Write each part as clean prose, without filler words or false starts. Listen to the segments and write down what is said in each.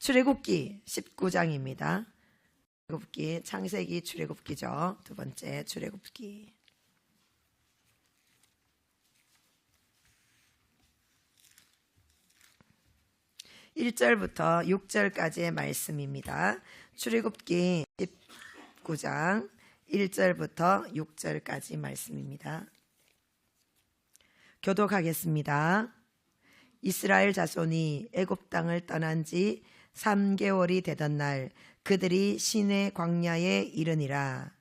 출애굽기 19장입니다. 출애굽기, 창세기, 출애굽기죠. 두 번째 출애굽기. 1절부터 6절까지의 말씀입니다. 출애굽기 19장 1절부터 6절까지 말씀입니다. 교독하겠습니다. 이스라엘 자손이 애굽 땅을 떠난 지 3개월이 되던 날 그들이 시내 광야에 이르니라.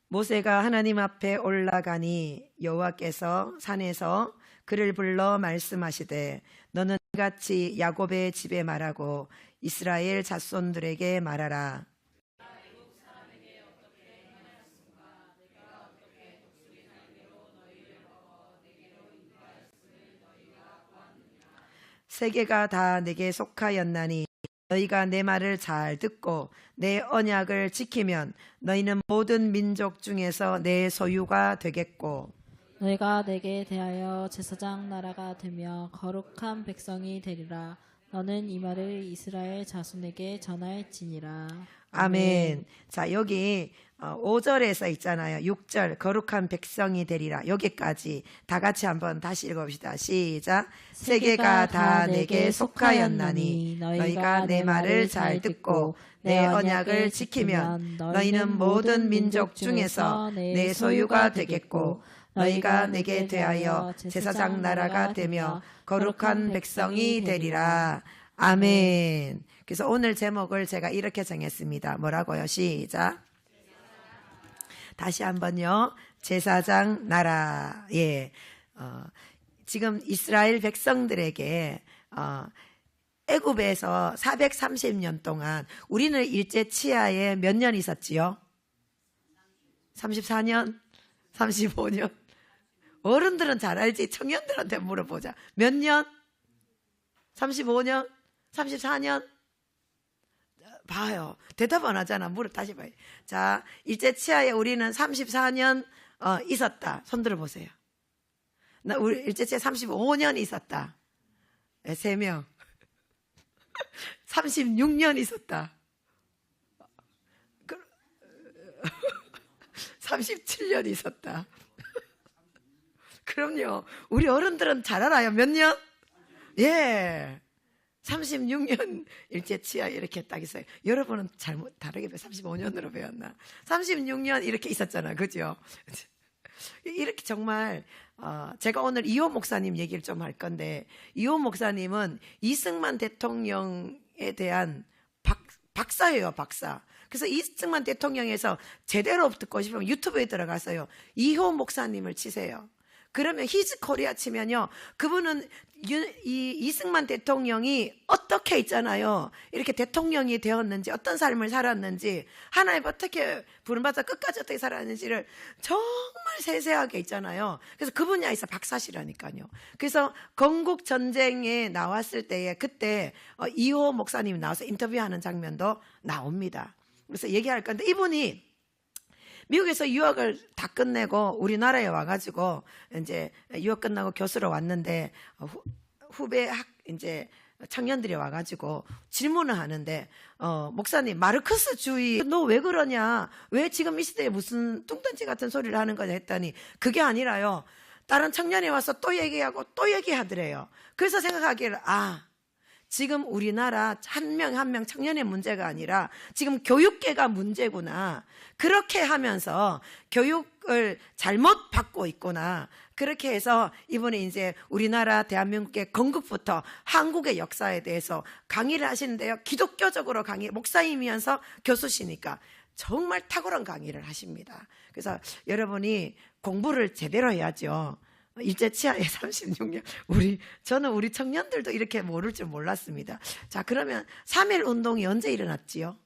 모세가 하나님 앞에 올라가니 여호와께서 산에서 그를 불러 말씀하시되 너는 이같이 야곱의 집에 말하고 이스라엘 자손들에게 말하라. 세계가 다 내게 속하였나니 너희가 내 말을 잘 듣고 내 언약을 지키면 너희는 모든 민족 중에서 내 소유가 되겠고 너희가 내게 대하여 제사장 나라가 되며 거룩한 백성이 되리라. 너는 이 말을 이스라엘 자손에게 전할지니라. 아멘. 자, 여기 5절에서 있잖아요. 6절 거룩한 백성이 되리라. 여기까지 다 같이 한번 다시 읽어봅시다. 시작. 세계가 다 내게 속하였나니 너희가 내 말을 잘 듣고 내 언약을 지키면 너희는 모든 민족 중에서 내 소유가 되겠고 너희가 내게 대하여 제사장 나라가 되며 거룩한 백성이 되리라. 아멘. 그래서 오늘 제목을 제가 이렇게 정했습니다. 뭐라고요? 시작. 다시 한번요. 제사장 나라. 예. 지금 이스라엘 백성들에게 애굽에서 430년 동안 우리는 일제 치하에 몇 년 있었지요? 34년? 35년? 어른들은 잘 알지. 청년들한테 물어보자. 몇 년? 35년? 34년? 봐요. 대답 안 하잖아. 다시 봐요. 자, 일제 치하에 우리는 34년 있었다. 손 들어보세요. 우리 일제 치하에 35년 있었다. 3명. 36년 있었다. 37년 있었다. 그럼요. 우리 어른들은 잘 알아요. 몇 년? 예. 36년 일제 치하 이렇게 딱 있어요. 여러분은 다르게 35년으로 배웠나? 36년 이렇게 있었잖아. 그죠? 이렇게 정말 제가 오늘 이호 목사님 얘기를 좀 할 건데 이호 목사님은 이승만 대통령에 대한 박사예요. 박사. 그래서 이승만 대통령에서 제대로 듣고 싶으면 유튜브에 들어가서요. 이호 목사님을 치세요. 그러면 히즈 코리아 치면요. 그분은 이승만 대통령이 어떻게 있잖아요. 이렇게 대통령이 되었는지 어떤 삶을 살았는지 하나님 어떻게 부름받아 끝까지 어떻게 살았는지를 정말 세세하게 있잖아요. 그래서 그 분야에서 박사시라니까요. 그래서 건국전쟁에 나왔을 때에 그때 이호 목사님이 나와서 인터뷰하는 장면도 나옵니다. 그래서 얘기할 건데 이분이 미국에서 유학을 다 끝내고 우리나라에 와가지고 이제 유학 끝나고 교수로 왔는데 후배 이제 청년들이 와가지고 질문을 하는데 목사님 마르크스주의 너 왜 그러냐? 왜 지금 이 시대에 무슨 뚱딴지 같은 소리를 하는 거냐 했더니 그게 아니라요. 다른 청년이 와서 또 얘기하고 또 얘기하더래요. 그래서 생각하기를 지금 우리나라 한 명 한 명 청년의 문제가 아니라 지금 교육계가 문제구나. 그렇게 하면서 교육을 잘못 받고 있구나. 그렇게 해서 이번에 이제 우리나라 대한민국의 건국부터 한국의 역사에 대해서 강의를 하시는데요. 기독교적으로 목사님이면서 교수시니까 정말 탁월한 강의를 하십니다. 그래서 여러분이 공부를 제대로 해야죠. 일제 치하에 36년. 저는 우리 청년들도 이렇게 모를 줄 몰랐습니다. 자, 그러면 3.1 운동이 언제 일어났지요?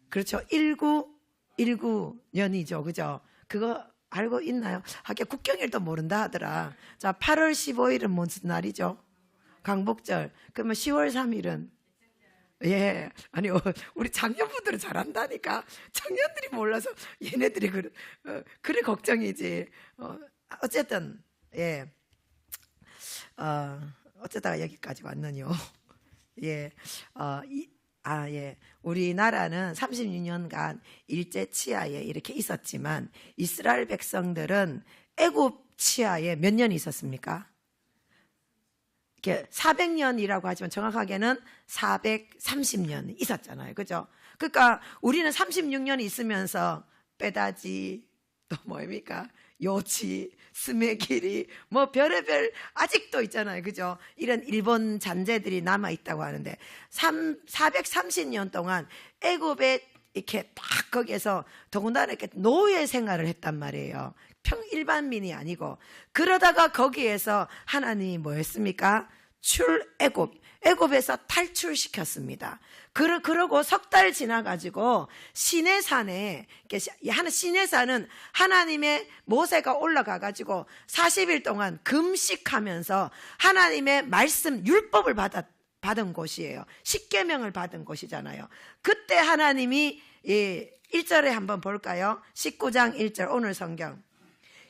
그렇죠. 1919년이죠. 그죠? 그거 알고 있나요? 하긴 국경일도 모른다 하더라. 자, 8월 15일은 무슨 날이죠? 강복절. 그러면 10월 3일은 예. 아니, 우리 장년분들은 잘한다니까. 청년들이 몰라서 얘네들이 그래 걱정이지. 어쨌든, 예. 어쩌다가 여기까지 왔느뇨. 예. 예. 우리나라는 36년간 일제 치하에 이렇게 있었지만 이스라엘 백성들은 애굽 치하에 몇 년 있었습니까? 400년이라고 하지만 정확하게는 430년 있었잖아요. 그죠? 그러니까 우리는 36년 있으면서 빼다지, 또 뭡니까? 요치, 스메기리, 뭐 별의별 아직도 있잖아요. 그죠? 이런 일본 잔재들이 남아있다고 하는데 430년 동안 애굽에 이렇게 딱 거기에서 더군다나 이렇게 노예 생활을 했단 말이에요. 일반민이 아니고. 그러다가 거기에서 하나님이 뭐 했습니까? 애굽에서 탈출시켰습니다. 그러고 석 달 지나가지고 시내산에, 시내산은 하나님의 모세가 올라가가지고 40일 동안 금식하면서 하나님의 말씀, 율법을 받은 곳이에요. 십계명을 받은 곳이잖아요. 그때 하나님이 1절에 한번 볼까요? 19장 1절 오늘 성경.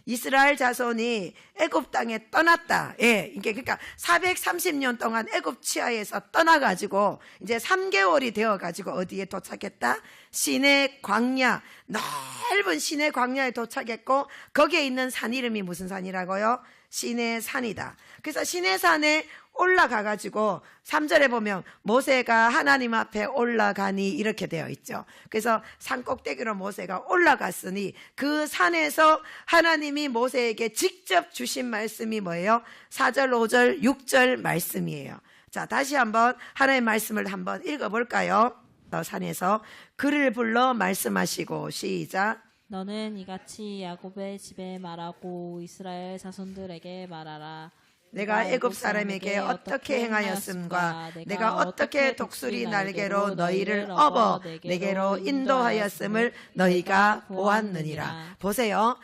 이스라엘 자손이 애굽 땅에 떠났다. 예, 이게 그러니까 430년 동안 애굽 치하에서 떠나가지고 이제 3개월이 되어가지고 어디에 도착했다? 시내 광야, 넓은 시내 광야에 도착했고 거기에 있는 산 이름이 무슨 산이라고요? 시내산이다. 그래서 시내산에 올라가가지고 3절에 보면 모세가 하나님 앞에 올라가니 이렇게 되어 있죠. 그래서 산 꼭대기로 모세가 올라갔으니 그 산에서 하나님이 모세에게 직접 주신 말씀이 뭐예요? 4절, 5절, 6절 말씀이에요. 자, 다시 한번 하나님의 말씀을 한번 읽어볼까요? 산에서 그를 불러 말씀하시고 시작. 너는 이같이 야곱의 집에 말하고 이스라엘 자손들에게 말하라. 내가 애굽 사람에게 어떻게 행하였음과 내가 어떻게 독수리 날개로 너희를 업어 내게로 인도하였음을 너희가 보았느니라. 보세요.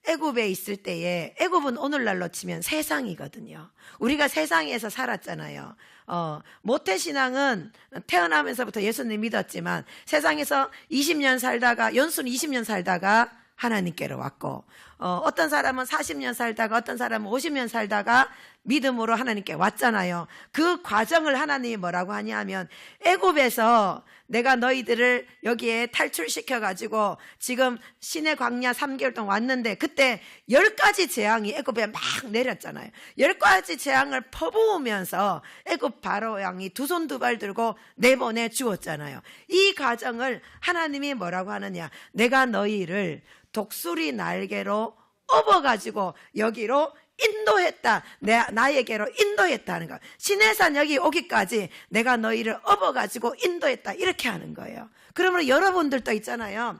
애굽에 있을 때에, 애굽은 오늘날로 치면 세상이거든요. 우리가 세상에서 살았잖아요. 모태신앙은 태어나면서부터 예수님 믿었지만 세상에서 20년 살다가, 연순 20년 살다가 하나님께로 왔고, 어떤 사람은 40년 살다가, 어떤 사람은 50년 살다가 믿음으로 하나님께 왔잖아요. 그 과정을 하나님이 뭐라고 하냐면, 애굽에서 내가 너희들을 여기에 탈출시켜가지고 지금 시내 광야 3개월 동안 왔는데, 그때 10가지 재앙이 애굽에 막 내렸잖아요. 10가지 재앙을 퍼부으면서 애굽 바로 왕이 두 손 두 발 들고 내보내 주었잖아요. 이 과정을 하나님이 뭐라고 하느냐? 내가 너희를 독수리 날개로 업어가지고 여기로 인도했다. 나에게로 인도했다는 거예요. 시내산 여기 오기까지 내가 너희를 업어가지고 인도했다. 이렇게 하는 거예요. 그러면 여러분들도 있잖아요.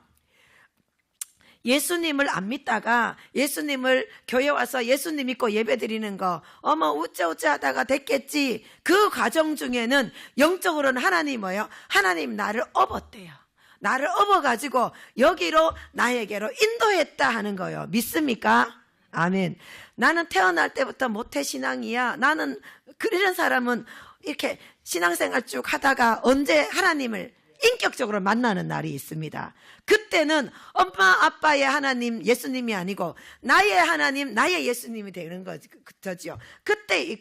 예수님을 안 믿다가 예수님을 교회 와서 예수님 믿고 예배 드리는 거 우째우째 하다가 됐겠지. 그 과정 중에는 영적으로는 하나님이 뭐예요? 하나님 나를 업었대요. 나를 업어가지고 여기로 나에게로 인도했다 하는 거예요. 믿습니까? 아멘. 나는 태어날 때부터 모태신앙이야. 나는 그런 사람은 이렇게 신앙생활 쭉 하다가 언제 하나님을 인격적으로 만나는 날이 있습니다. 그때는 엄마 아빠의 하나님 예수님이 아니고 나의 하나님 나의 예수님이 되는 거죠.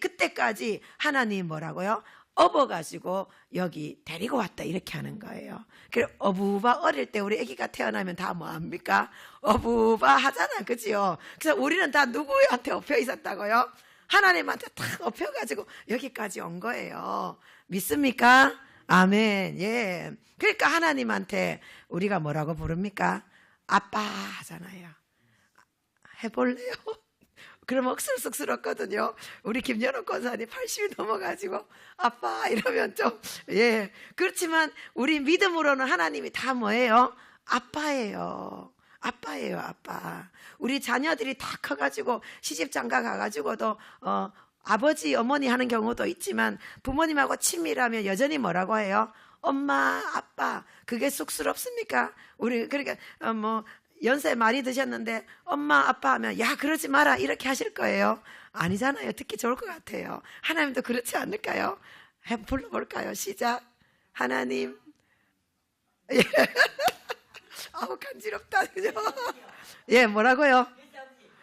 그때까지 하나님 뭐라고요? 업어가지고 여기 데리고 왔다 이렇게 하는 거예요. 그래서 어부바 어릴 때 우리 아기가 태어나면 다 뭐합니까? 어부바 하잖아, 그지요? 그래서 우리는 다 누구한테 업혀 있었다고요? 하나님한테 딱 업혀가지고 여기까지 온 거예요. 믿습니까? 아멘. 예. 그러니까 하나님한테 우리가 뭐라고 부릅니까? 아빠 하잖아요. 해볼래요? 그러면 억슬쑥스럽거든요. 우리 김연옥 권사님 80이 넘어가지고 아빠 이러면 좀 그렇지만 우리 믿음으로는 하나님이 다 뭐예요? 아빠예요. 아빠예요, 아빠. 우리 자녀들이 다 커가지고 시집장가 가가지고도 아버지 어머니 하는 경우도 있지만 부모님하고 친밀하면 여전히 뭐라고 해요? 엄마 아빠. 그게 쑥스럽습니까? 우리 그러니까 연세 많이 드셨는데 엄마 아빠 하면 야 그러지 마라 이렇게 하실 거예요? 아니잖아요. 듣기 좋을 것 같아요. 하나님도 그렇지 않을까요? 불러볼까요? 시작. 하나님. 예. 아우 간지럽다. 그죠? 예, 뭐라고요?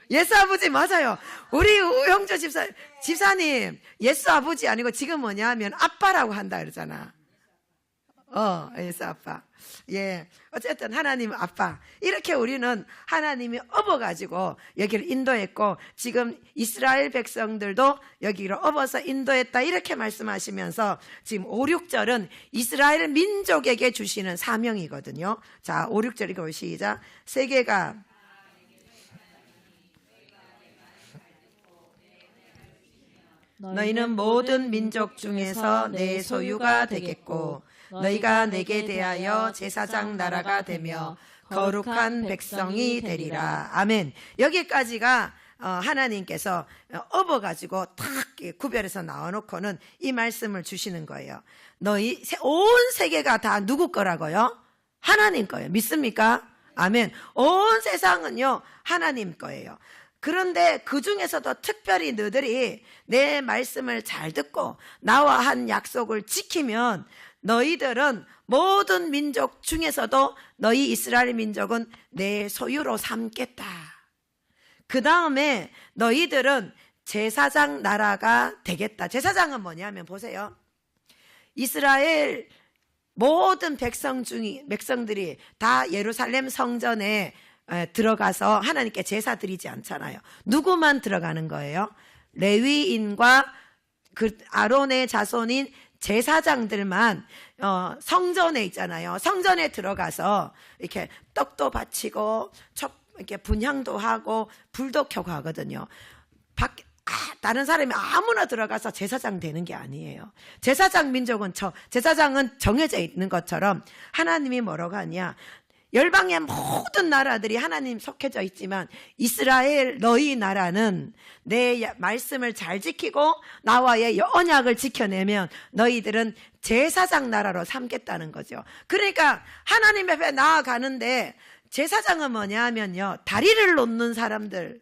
예수 아버지 맞아요. 우리 우형조 집사님 예수 아버지 아니고 지금 뭐냐면 아빠라고 한다 그러잖아. 예수 아빠. 예, 어쨌든 하나님 아빠. 이렇게 우리는 하나님이 업어가지고 여기를 인도했고, 지금 이스라엘 백성들도 여기로 업어서 인도했다, 이렇게 말씀하시면서 지금 5, 6절은 이스라엘 민족에게 주시는 사명이거든요. 자, 5, 6절 이거 시작. 세계가 너희는 모든 민족 중에서 내 소유가 되겠고, 너희가 내게 대하여 제사장 나라가 되며 거룩한 백성이 되리라. 아멘. 여기까지가 하나님께서 업어가지고 탁 구별해서 나와놓고는 이 말씀을 주시는 거예요. 너희 온 세계가 다 누구 거라고요? 하나님 거예요. 믿습니까? 아멘. 온 세상은요 하나님 거예요. 그런데 그 중에서도 특별히 너희들이 내 말씀을 잘 듣고 나와 한 약속을 지키면 너희들은 모든 민족 중에서도 너희 이스라엘 민족은 내 소유로 삼겠다. 그 다음에 너희들은 제사장 나라가 되겠다. 제사장은 뭐냐면 보세요. 이스라엘 모든 백성들이 다 예루살렘 성전에 들어가서 하나님께 제사 드리지 않잖아요. 누구만 들어가는 거예요? 레위인과 그 아론의 자손인 제사장들만 성전에 있잖아요. 성전에 들어가서 이렇게 떡도 바치고 이렇게 분향도 하고 불도 켜고 하거든요. 다른 사람이 아무나 들어가서 제사장 되는 게 아니에요. 제사장은 정해져 있는 것처럼 하나님이 뭐라고 하냐? 열방의 모든 나라들이 하나님 속해져 있지만 이스라엘 너희 나라는 내 말씀을 잘 지키고 나와의 언약을 지켜내면 너희들은 제사장 나라로 삼겠다는 거죠. 그러니까 하나님 앞에 나아가는데 제사장은 뭐냐 하면요, 다리를 놓는 사람들,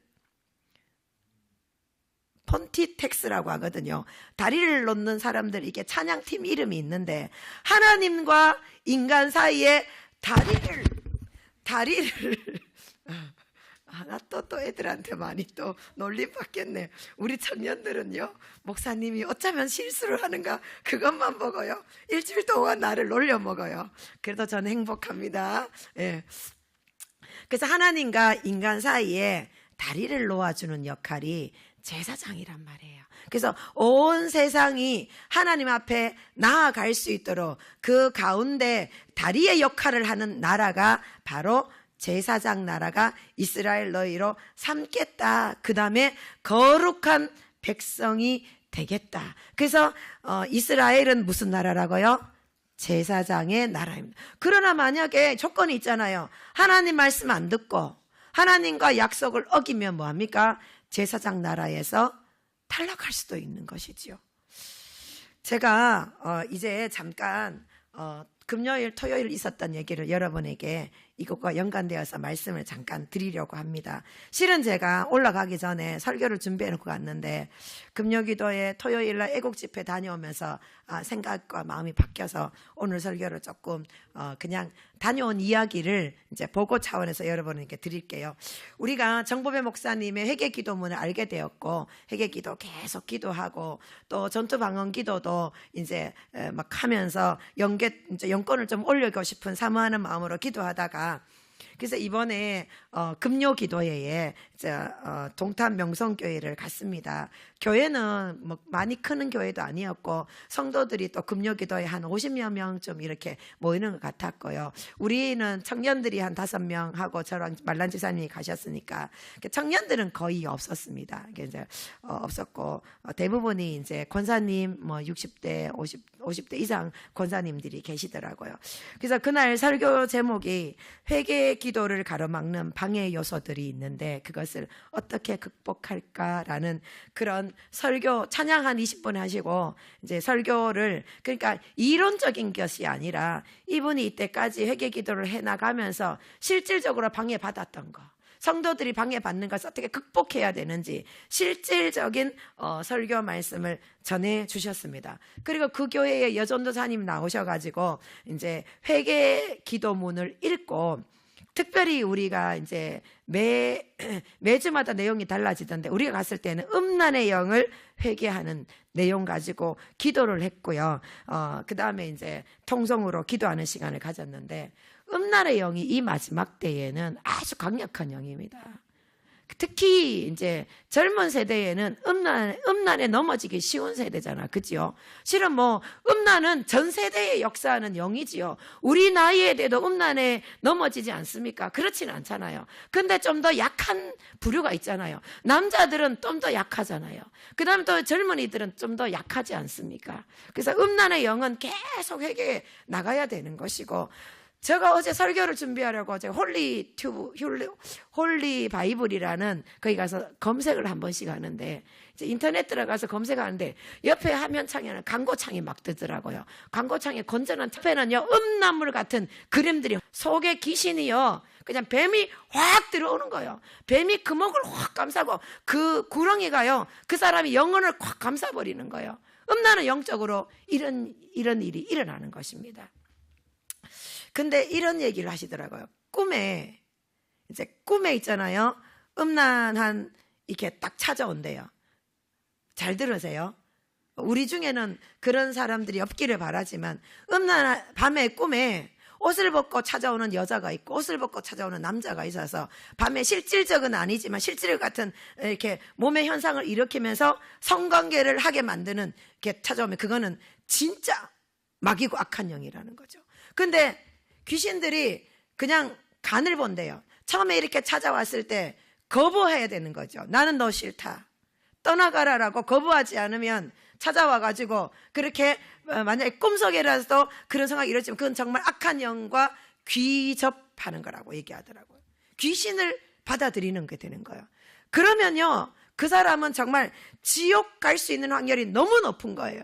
폰티텍스라고 하거든요. 다리를 놓는 사람들, 이게 찬양팀 이름이 있는데 하나님과 인간 사이에 다리를 나 또 애들한테 많이 또 놀림 받겠네. 우리 청년들은요, 목사님이 어쩌면 실수를 하는가 그것만 먹어요. 일주일 동안 나를 놀려 먹어요. 그래도 저는 행복합니다. 예. 그래서 하나님과 인간 사이에 다리를 놓아주는 역할이 제사장이란 말이에요. 그래서 온 세상이 하나님 앞에 나아갈 수 있도록 그 가운데 다리의 역할을 하는 나라가 바로 제사장 나라가 이스라엘 너희로 삼겠다. 그 다음에 거룩한 백성이 되겠다. 그래서 이스라엘은 무슨 나라라고요? 제사장의 나라입니다. 그러나 만약에 조건이 있잖아요. 하나님 말씀 안 듣고 하나님과 약속을 어기면 뭐합니까? 제사장 나라에서 탈락할 수도 있는 것이지요. 제가 이제 잠깐 금요일 토요일 있었던 얘기를 여러분에게 이것과 연관되어서 말씀을 잠깐 드리려고 합니다. 실은 제가 올라가기 전에 설교를 준비해 놓고 갔는데 금요기도에 토요일날 애국집회 다녀오면서 생각과 마음이 바뀌어서 오늘 설교를 조금 그냥 다녀온 이야기를 이제 보고 차원에서 여러분에게 드릴게요. 우리가 정보배 목사님의 회개기도문을 알게 되었고 회개기도 계속 기도하고 또 전투방언기도도 이제 막 하면서 이제 영권을 좀 올리고 싶은 사모하는 마음으로 기도하다가 그래서 이번에 금요기도회에 동탄 명성교회를 갔습니다. 교회는 뭐 많이 크는 교회도 아니었고 성도들이 또 금요기도에 한 50여 명쯤 이렇게 모이는 것 같았고요. 우리는 청년들이 한 5명 하고 저랑 말란 지사님이 가셨으니까 청년들은 거의 없었습니다. 이제 없었고 대부분이 이제 권사님 뭐 60대 50대 이상 권사님들이 계시더라고요. 그래서 그날 설교 제목이 회개 기도를 가로막는 방해 요소들이 있는데 그것을 어떻게 극복할까라는 그런 설교 찬양 한 20분 하시고 이제 설교를 그러니까 이론적인 것이 아니라 이분이 이때까지 회개 기도를 해나가면서 실질적으로 방해받았던 거 성도들이 방해받는 것을 어떻게 극복해야 되는지 실질적인 설교 말씀을 전해 주셨습니다. 그리고 그 교회에 여전도사님 나오셔가지고 이제 회개 기도문을 읽고, 특별히 우리가 이제 매주마다 내용이 달라지던데, 우리가 갔을 때는 음란의 영을 회개하는 내용 가지고 기도를 했고요. 그 다음에 이제 통성으로 기도하는 시간을 가졌는데, 음란의 영이 이 마지막 때에는 아주 강력한 영입니다. 특히 이제 젊은 세대에는 음란에 넘어지기 쉬운 세대잖아. 그죠? 실은 뭐 음란은 전 세대의 역사하는 영이지요. 우리 나이에 돼도 음란에 넘어지지 않습니까? 그렇지는 않잖아요. 근데 좀 더 약한 부류가 있잖아요. 남자들은 좀 더 약하잖아요. 그 다음에 또 젊은이들은 좀 더 약하지 않습니까? 그래서 음란의 영은 계속 회개해 나가야 되는 것이고, 제가 어제 설교를 준비하려고 제가 홀리 바이블이라는 거기 가서 검색을 한 번씩 하는데, 이제 인터넷 들어가서 검색하는데 옆에 화면창에는 광고창이 막 뜨더라고요. 광고창에 건전한 옆에는요, 음란물 같은 그림들이, 속에 귀신이요 그냥 뱀이 확 들어오는 거예요. 뱀이 그 목을 확 감싸고 그 구렁이가요 그 사람이 영혼을 확 감싸버리는 거예요. 음란은 영적으로 이런 일이 일어나는 것입니다. 근데 이런 얘기를 하시더라고요. 꿈에 있잖아요, 음란한 이렇게 딱 찾아온대요. 잘 들으세요. 우리 중에는 그런 사람들이 없기를 바라지만, 음란한 밤에 꿈에 옷을 벗고 찾아오는 여자가 있고 옷을 벗고 찾아오는 남자가 있어서, 밤에 실질적은 아니지만 실질 같은 이렇게 몸의 현상을 일으키면서 성관계를 하게 만드는 게 찾아오면, 그거는 진짜 마귀고 악한 영이라는 거죠. 근데 귀신들이 그냥 간을 본대요. 처음에 이렇게 찾아왔을 때 거부해야 되는 거죠. 나는 너 싫다, 떠나가라라고 거부하지 않으면 찾아와가지고, 그렇게 만약에 꿈속에라도 그런 상황이 이러지만 그건 정말 악한 영과 귀접하는 거라고 얘기하더라고요. 귀신을 받아들이는 게 되는 거예요. 그러면요, 그 사람은 정말 지옥 갈 수 있는 확률이 너무 높은 거예요.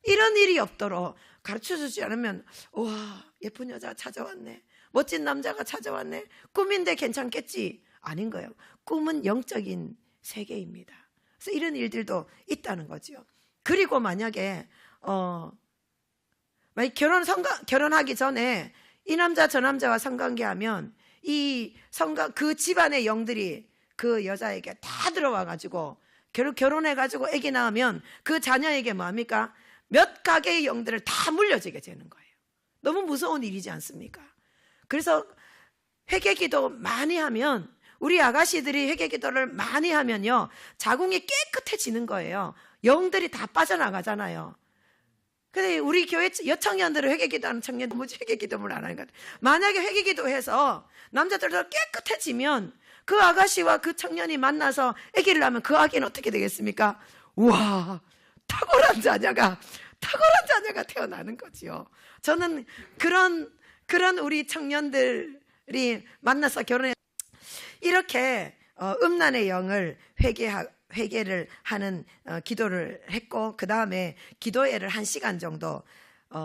이런 일이 없도록 가르쳐주지 않으면, 우와, 예쁜 여자가 찾아왔네, 멋진 남자가 찾아왔네, 꿈인데 괜찮겠지. 아닌 거예요. 꿈은 영적인 세계입니다. 그래서 이런 일들도 있다는 거죠. 그리고 만약에 결혼하기 전에 이 남자 저 남자와 성관계하면, 그 집안의 영들이 그 여자에게 다 들어와가지고 결혼해가지고 아기 낳으면 그 자녀에게 뭐합니까? 몇 가게의 영들을 다 물려주게 되는 거예요. 너무 무서운 일이지 않습니까? 그래서 회개기도 많이 하면, 우리 아가씨들이 회개기도를 많이 하면요, 자궁이 깨끗해지는 거예요. 영들이 다 빠져나가잖아요. 근데 우리 교회 여청년들은 회개기도하는 청년들 뭐지 회개기도를 안 하는 것 같아요. 만약에 회개기도해서 남자들도 깨끗해지면 그 아가씨와 그 청년이 만나서 아기를 낳으면 그 아기는 어떻게 되겠습니까? 우와, 탁월한 자녀가 태어나는 거지요. 저는 그런 우리 청년들이 만나서 결혼해, 이렇게 음란의 영을 회개를 하는 기도를 했고, 그 다음에 기도회를 1시간 정도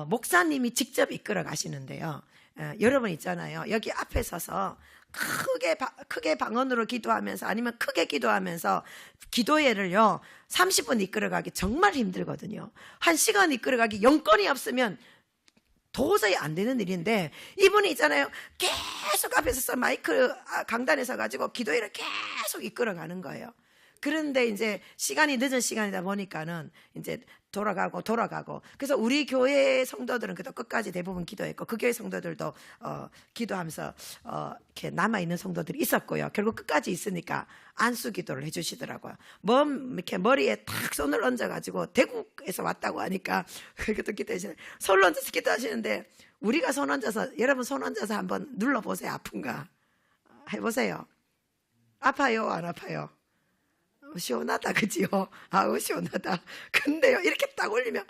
목사님이 직접 이끌어 가시는데요. 여러분 있잖아요, 여기 앞에 서서 크게 방언으로 기도하면서 아니면 크게 기도하면서 기도회를요 30분 이끌어가기 정말 힘들거든요. 1시간 이끌어가기 영권이 없으면 도저히 안 되는 일인데, 이분이 있잖아요, 계속 앞에서 서 마이크 강단에 서가지고 기도회를 계속 이끌어가는 거예요. 그런데 이제 시간이 늦은 시간이다 보니까는 이제 돌아가고 그래서 우리 교회 성도들은 그래도 끝까지 대부분 기도했고, 그 교회 성도들도 기도하면서 이렇게 남아있는 성도들이 있었고요. 결국 끝까지 있으니까 안수 기도를 해주시더라고요. 이렇게 머리에 탁 손을 얹어가지고, 대구에서 왔다고 하니까 그것도 기도하시네. 손을 얹어서 기도하시는데, 우리가 손 얹어서, 여러분 손 얹어서 한번 눌러보세요. 아픈가 해보세요. 아파요 안 아파요? 시원하다, 그지요? 아우, 시원하다. 근데요, 이렇게 딱 올리면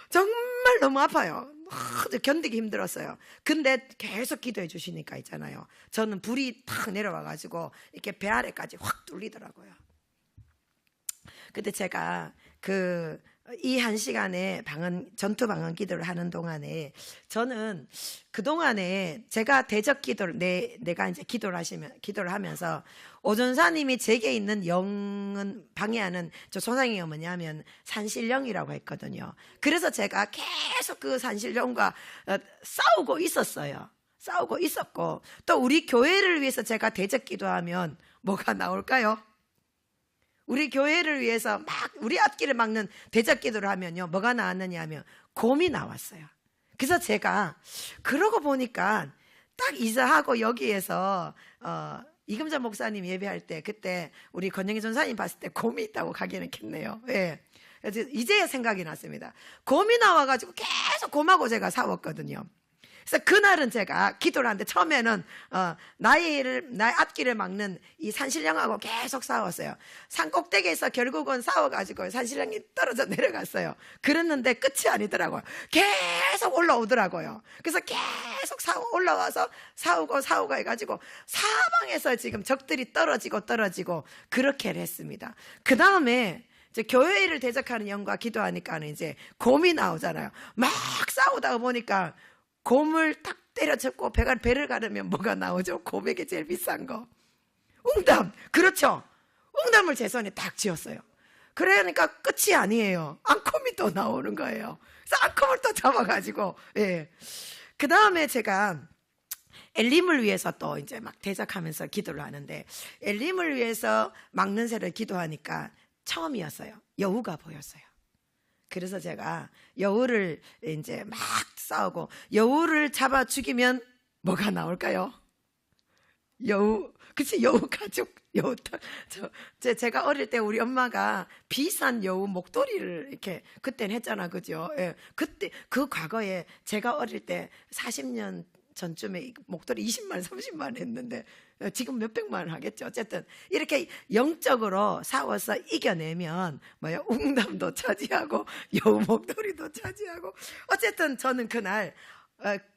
정말 너무 아파요. 견디기 힘들었어요. 근데 계속 기도해 주시니까 있잖아요, 저는 불이 탁 내려와가지고 이렇게 배 아래까지 확 뚫리더라고요. 근데 제가 그 이 한 시간에 전투 방언 기도를 하는 동안에 저는 그 동안에 제가 대적 기도를 내가 이제 기도를 하면서 오전사님이 제게 있는 영은 방해하는 저 소상이가 뭐냐면 산신령이라고 했거든요. 그래서 제가 계속 그 산신령과 싸우고 있었어요. 싸우고 있었고, 또 우리 교회를 위해서 제가 대적 기도하면 뭐가 나올까요? 우리 교회를 위해서 막 우리 앞길을 막는 대적 기도를 하면요, 뭐가 나왔느냐 하면 곰이 나왔어요. 그래서 제가 그러고 보니까 딱 이사하고 여기에서 이금자 목사님 예배할 때 그때 우리 권영희 전사님 봤을 때 곰이 있다고 가기는 했네요. 예. 그래서 이제야 생각이 났습니다. 곰이 나와가지고 계속 곰하고 제가 싸웠거든요. 그래서 그날은 제가 기도를 하는데 처음에는 나의 앞길을 막는 이 산신령하고 계속 싸웠어요. 산꼭대기에서 결국은 싸워가지고 산신령이 떨어져 내려갔어요. 그랬는데 끝이 아니더라고요. 계속 올라오더라고요. 그래서 계속 올라와서 싸우고 해가지고 사방에서 지금 적들이 떨어지고 그렇게 했습니다. 그 다음에 이제 교회를 대적하는 영과 기도하니까는 이제 곰이 나오잖아요. 막 싸우다 보니까 곰을 딱 때려잡고 배를 가르면 뭐가 나오죠? 곰에게 제일 비싼 거. 웅담. 그렇죠. 웅담을 제 손에 딱 쥐었어요. 그러니까 끝이 아니에요. 앙콤이 또 나오는 거예요. 그래서 앙콤을 또 잡아가지고, 예. 그 다음에 제가 엘림을 위해서 또 이제 막 대적하면서 기도를 하는데, 엘림을 위해서 막는 새를 기도하니까 처음이었어요. 여우가 보였어요. 그래서 제가 여우를 이제 막 싸우고, 여우를 잡아 죽이면 뭐가 나올까요? 여우, 그치, 여우 가죽, 여우 털. 제가 어릴 때 우리 엄마가 비싼 여우 목도리를 이렇게 그때는 했잖아, 그죠? 예. 그때, 그 과거에 제가 어릴 때 40년 전쯤에 목도리 20만, 30만 했는데 지금 몇백만 하겠죠. 어쨌든 이렇게 영적으로 싸워서 이겨내면 웅담도 차지하고 여우 목도리도 차지하고, 어쨌든 저는 그날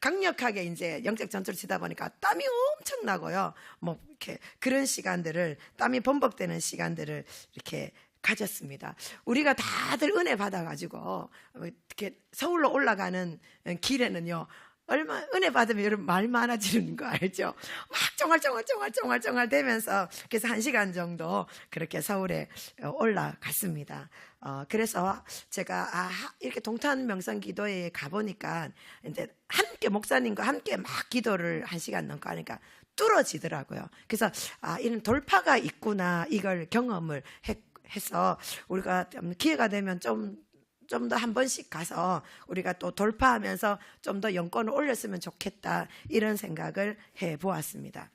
강력하게 이제 영적 전투를 치다 보니까 땀이 엄청 나고요. 뭐 이렇게 그런 시간들을, 땀이 범벅되는 시간들을 이렇게 가졌습니다. 우리가 다들 은혜 받아가지고 이렇게 서울로 올라가는 길에는요, 얼마 은혜 받으면 여러분 말 많아지는 거 알죠? 막 쫑알쫑알 되면서 그래서 1시간 정도 그렇게 서울에 올라갔습니다. 그래서 제가 이렇게 동탄 명성 기도회에 가보니까 이제 함께 목사님과 함께 막 기도를 1시간 넘고 하니까 뚫어지더라고요. 그래서 이런 돌파가 있구나, 이걸 경험을 해서 우리가 기회가 되면 좀 더 한 번씩 가서 우리가 또 돌파하면서 좀 더 영권을 올렸으면 좋겠다, 이런 생각을 해 보았습니다.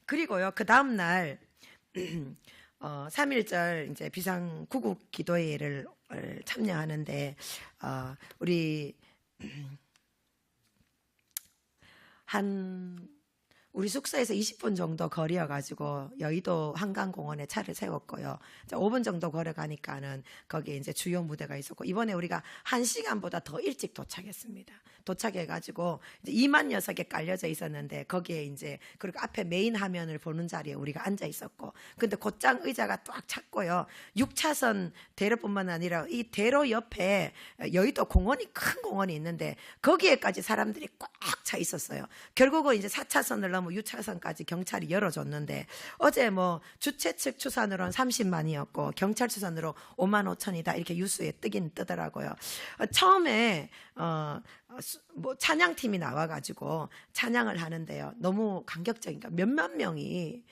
그리고요, 그 다음날 3.1절 이제 비상 구국 기도회를 참여하는데 우리 우리 숙소에서 20분 정도 거리여가지고 여의도 한강공원에 차를 세웠고요. 5분 정도 걸어가니까는 거기에 이제 주요 무대가 있었고, 이번에 우리가 1시간보다 더 일찍 도착했습니다. 도착해가지고 이제 2만 녀석에 깔려져 있었는데 거기에 이제, 그리고 앞에 메인 화면을 보는 자리에 우리가 앉아 있었고, 근데 곧장 의자가 딱 찼고요. 6차선 대로뿐만 아니라 이 대로 옆에 여의도 공원이, 큰 공원이 있는데 거기에까지 사람들이 꽉 차 있었어요. 결국은 이제 4차선을 넘어 6차선까지 경찰이 열어줬는데, 어제 뭐 주최 측 추산으로는 30만이었고 경찰 추산으로 5만 5천이다, 이렇게 뉴스에 뜨더라고요. 처음에 뭐 찬양팀이 나와가지고 찬양을 하는데요, 너무 감격적이니까 몇만 명이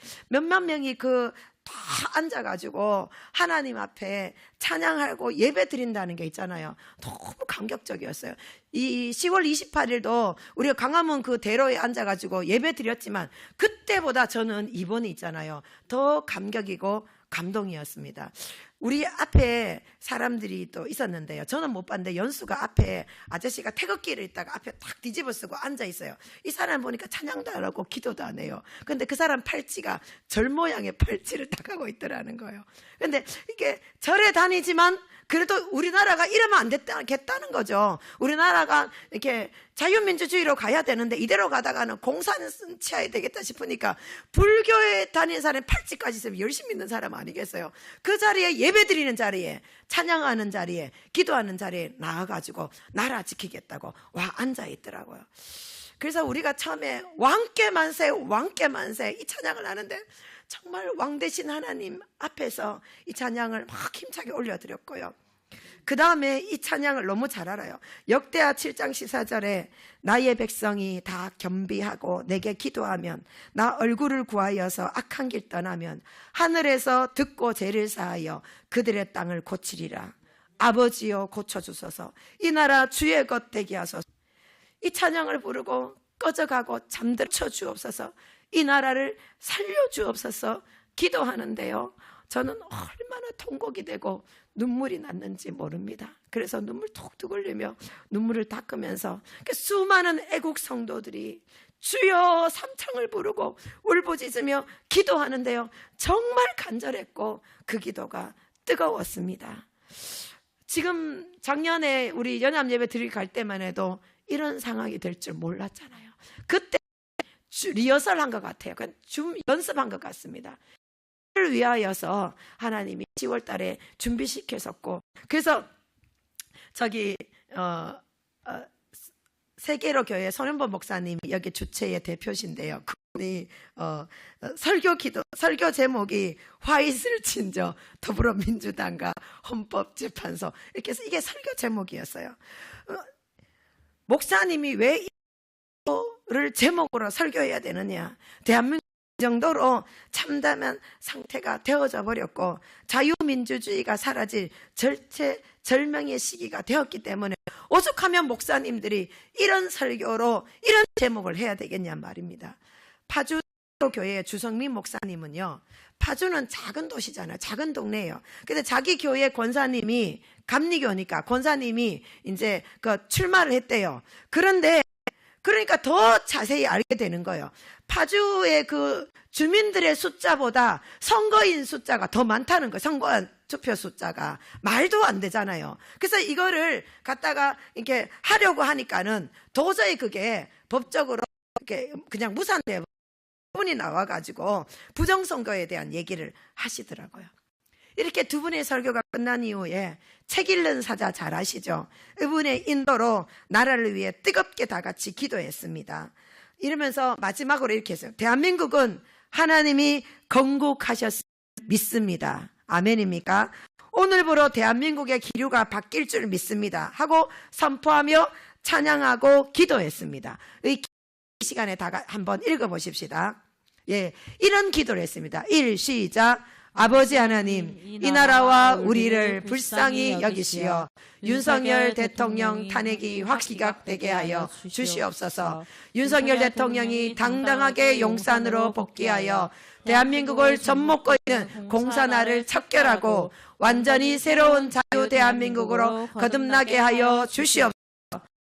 다 앉아가지고 하나님 앞에 찬양하고 예배 드린다는 게 있잖아요. 너무 감격적이었어요. 이 10월 28일도 우리가 광화문 그 대로에 앉아가지고 예배 드렸지만 그때보다 저는 이번에 있잖아요, 더 감격이고 감동이었습니다. 우리 앞에 사람들이 또 있었는데요, 저는 못 봤는데 연수가 앞에 아저씨가 태극기를 있다가 앞에 탁 뒤집어 쓰고 앉아 있어요. 이 사람 보니까 찬양도 안 하고 기도도 안 해요. 근데 그 사람 팔찌가 절 모양의 팔찌를 딱 하고 있더라는 거예요. 근데 이게 절에 다니지만 그래도 우리나라가 이러면 안 됐다는 거죠. 우리나라가 이렇게 자유민주주의로 가야 되는데 이대로 가다가는 공산을 취해야 되겠다 싶으니까 불교에 다니는 사람이 팔찌까지 있으면 열심히 믿는 사람 아니겠어요? 그 자리에 예배 드리는 자리에, 찬양하는 자리에, 기도하는 자리에 나와가지고 나라 지키겠다고 와 앉아 있더라고요. 그래서 우리가 처음에 왕께 만세 왕께 만세 이 찬양을 하는데 정말 왕 대신 하나님 앞에서 이 찬양을 막 힘차게 올려드렸고요. 그 다음에 이 찬양을 너무 잘 알아요. 역대하 7장 14절에 나의 백성이 다 겸비하고 내게 기도하면 나 얼굴을 구하여서 악한 길 떠나면 하늘에서 듣고 죄를 사하여 그들의 땅을 고치리라. 아버지여 고쳐주소서. 이 나라 주의 것 되게 하소서. 이 찬양을 부르고 꺼져가고 잠들쳐 주옵소서. 이 나라를 살려주옵소서 기도하는데요, 저는 얼마나 통곡이 되고 눈물이 났는지 모릅니다. 그래서 눈물 톡톡 흘리며 눈물을 닦으면서 수많은 애국 성도들이 주여 삼창을 부르고 울부짖으며 기도하는데요, 정말 간절했고 그 기도가 뜨거웠습니다. 지금 작년에 우리 연합예배 드리러 갈 때만 해도 이런 상황이 될 줄 몰랐잖아요. 그때 리허설 한 것 같아요. 그냥 연습한 것 같습니다. 를 위하여서 하나님이 10월 달에 준비시켰었고, 그래서 저기 세계로 교회 손현보 목사님이 여기 주체의 대표신데요. 그분이 설교 제목이 화이트를 친저 더불어민주당과 헌법재판소 이렇게 해서 이게 설교 제목이었어요. 목사님이 왜 이거를 제목으로 설교해야 되느냐? 대한민국 정도로 참담한 상태가 되어져 버렸고 자유민주주의가 사라질 절명의 시기가 되었기 때문에 오죽하면 목사님들이 이런 설교로 이런 제목을 해야 되겠냐 말입니다. 파주 교회의 주성민 목사님은요, 파주는 작은 도시잖아요. 작은 동네예요. 근데 자기 교회 권사님이 감리교니까 권사님이 이제 그 출마를 했대요. 그런데 그러니까 더 자세히 알게 되는 거예요. 파주의 그 주민들의 숫자보다 선거인 숫자가 더 많다는 거예요. 선거인 투표 숫자가 말도 안 되잖아요. 그래서 이거를 갖다가 이렇게 하려고 하니까는 도저히 그게 법적으로 이렇게 그냥 무산돼 분이 나와가지고 부정선거에 대한 얘기를 하시더라고요. 이렇게 두 분의 설교가 끝난 이후에 책 읽는 사자 잘 아시죠? 이분의 인도로 나라를 위해 뜨겁게 다 같이 기도했습니다. 이러면서 마지막으로 이렇게 했어요. 대한민국은 하나님이 건국하셨 믿습니다. 아멘입니까? 오늘부로 대한민국의 기류가 바뀔 줄 믿습니다 하고 선포하며 찬양하고 기도했습니다. 이 시간에 다 한번 읽어보십시다. 예, 이런 기도를 했습니다. 1, 시작. 아버지 하나님, 이 나라와 우리를 불쌍히 여기시어 윤석열 대통령 탄핵이 확기각되게 하여 주시옵소서. 윤석열 대통령이 당당하게 용산으로 복귀하여 대한민국을 젖먹고 있는 공산화를 척결하고 완전히 새로운 자유 대한민국으로 거듭나게 하여 주시옵소서.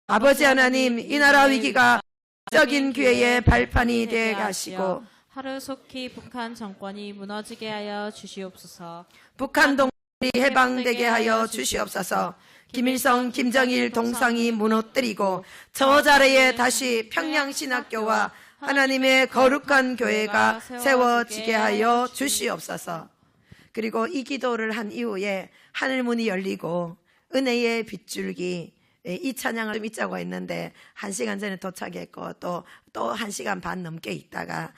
아버지 하나님, 이 나라 위기가 적인 기회의 발판이 되게 하시고 하루속히 북한 정권이 무너지게 하여 주시옵소서. 북한 동맹이 해방되게 하여 주시옵소서. 김일성, 김정일 동상이 무너뜨리고 저 자리에 다시 평양신학교와 하나님의 거룩한 교회가 세워지게 하여 주시옵소서. 그리고 이 기도를 한 이후에 하늘문이 열리고 은혜의 빗줄기, 이 찬양을 좀 잊자고 했는데 1시간 전에 도착했고 또 1시간 반 넘게 있다가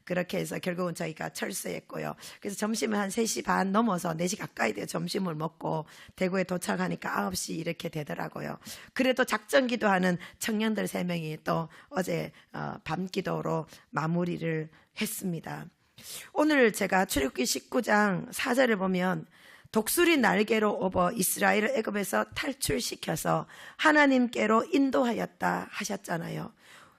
그렇게 해서 결국은 저희가 철수했고요. 그래서 점심을 한 3시 반 넘어서 4시 가까이 돼요. 점심을 먹고 대구에 도착하니까 9시 이렇게 되더라고요. 그래도 작전 기도하는 청년들 3명이 또 어제 밤 기도로 마무리를 했습니다. 오늘 제가 출애굽기 19장 4절을 보면 독수리 날개로 업어 이스라엘을 애굽에서 탈출시켜서 하나님께로 인도하였다 하셨잖아요.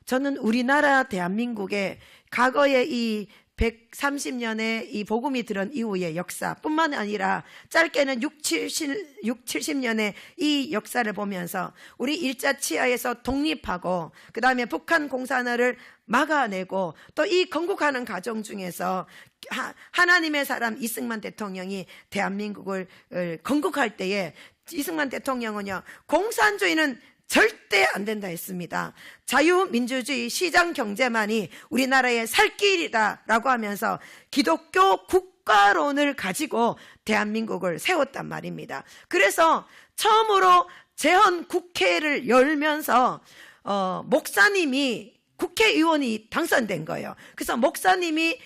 저는 우리나라 대한민국의 과거의 이 130년의 이 복음이 들은 이후의 역사뿐만 아니라 짧게는 70년의 이 역사를 보면서 우리 일자 치하에서 독립하고 그 다음에 북한 공산화를 막아내고 또 이 건국하는 과정 중에서 하나님의 사람 이승만 대통령이 대한민국을 건국할 때에 이승만 대통령은요, 공산주의는 절대 안 된다 했습니다. 자유민주주의 시장경제만이 우리나라의 살 길이다 라고 하면서 기독교 국가 국가론을 가지고 대한민국을 세웠단 말입니다. 그래서 처음으로 재헌 국회를 열면서 목사님이 국회의원이 당선된 거예요. 그래서 목사님이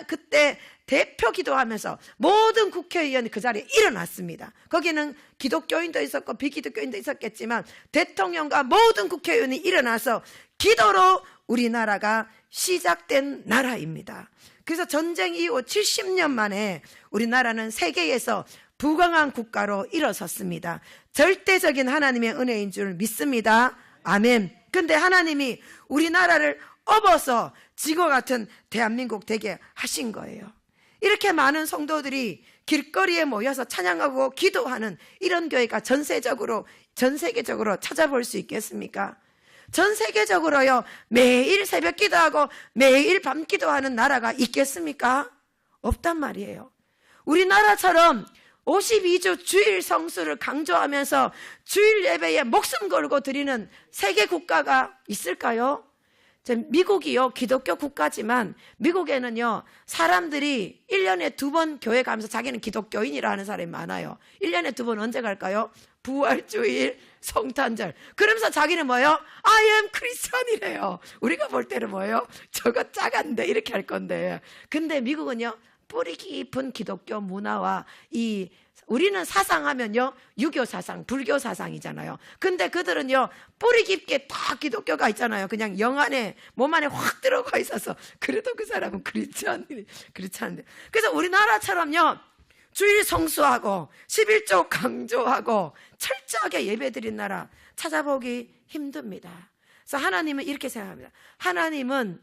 그때 대표 기도하면서 모든 국회의원이 그 자리에 일어났습니다. 거기는 기독교인도 있었고 비기독교인도 있었겠지만 대통령과 모든 국회의원이 일어나서 기도로 우리나라가 시작된 나라입니다. 그래서 전쟁 이후 70년 만에 우리나라는 세계에서 부강한 국가로 일어섰습니다. 절대적인 하나님의 은혜인 줄 믿습니다. 아멘. 근데 하나님이 우리나라를 업어서 지구 같은 대한민국 되게 하신 거예요. 이렇게 많은 성도들이 길거리에 모여서 찬양하고 기도하는 이런 교회가 전 세계적으로 찾아볼 수 있겠습니까? 전 세계적으로요, 매일 새벽 기도하고 매일 밤 기도하는 나라가 있겠습니까? 없단 말이에요. 우리나라처럼 52주 주일 성수를 강조하면서 주일 예배에 목숨 걸고 드리는 세계 국가가 있을까요? 미국이요, 기독교 국가지만 미국에는요, 사람들이 1년에 2번 교회 가면서 자기는 기독교인이라 하는 사람이 많아요. 1년에 2번 언제 갈까요? 부활주일, 성탄절. 그러면서 자기는 뭐예요? I am Christian이래요. 우리가 볼 때는 뭐예요? 저거 작은데 이렇게 할 건데. 근데 미국은요, 뿌리 깊은 기독교 문화와 우리는 사상하면요, 유교 사상, 불교 사상이잖아요. 근데 그들은요, 뿌리 깊게 다 기독교가 있잖아요. 그냥 영 안에, 몸 안에 확 들어가 있어서. 그래도 그 사람은 그렇지 않은데. 그래서 우리나라처럼요, 주일 성수하고, 11조 강조하고, 철저하게 예배드린 나라 찾아보기 힘듭니다. 그래서 하나님은 이렇게 생각합니다. 하나님은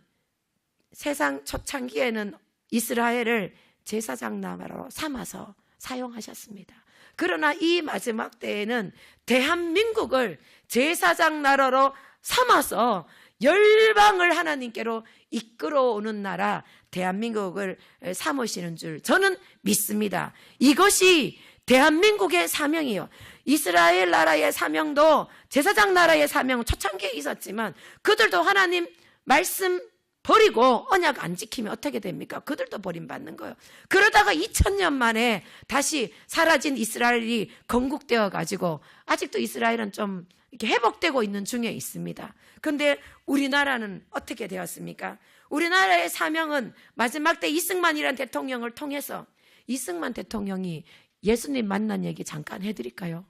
세상 초창기에는 이스라엘을 제사장 나라로 삼아서 사용하셨습니다. 그러나 이 마지막 때에는 대한민국을 제사장 나라로 삼아서 열방을 하나님께로 이끌어오는 나라 대한민국을 삼으시는 줄 저는 믿습니다. 이것이 대한민국의 사명이요. 이스라엘 나라의 사명도 제사장 나라의 사명은 초창기에 있었지만 그들도 하나님 말씀 버리고 언약 안 지키면 어떻게 됩니까? 그들도 버림받는 거예요. 그러다가 2000년 만에 다시 사라진 이스라엘이 건국되어 가지고 아직도 이스라엘은 좀 이렇게 회복되고 있는 중에 있습니다. 그런데 우리나라는 어떻게 되었습니까? 우리나라의 사명은 마지막 때 이승만이라는 대통령을 통해서 이승만 대통령이 예수님 만난 얘기 잠깐 해드릴까요?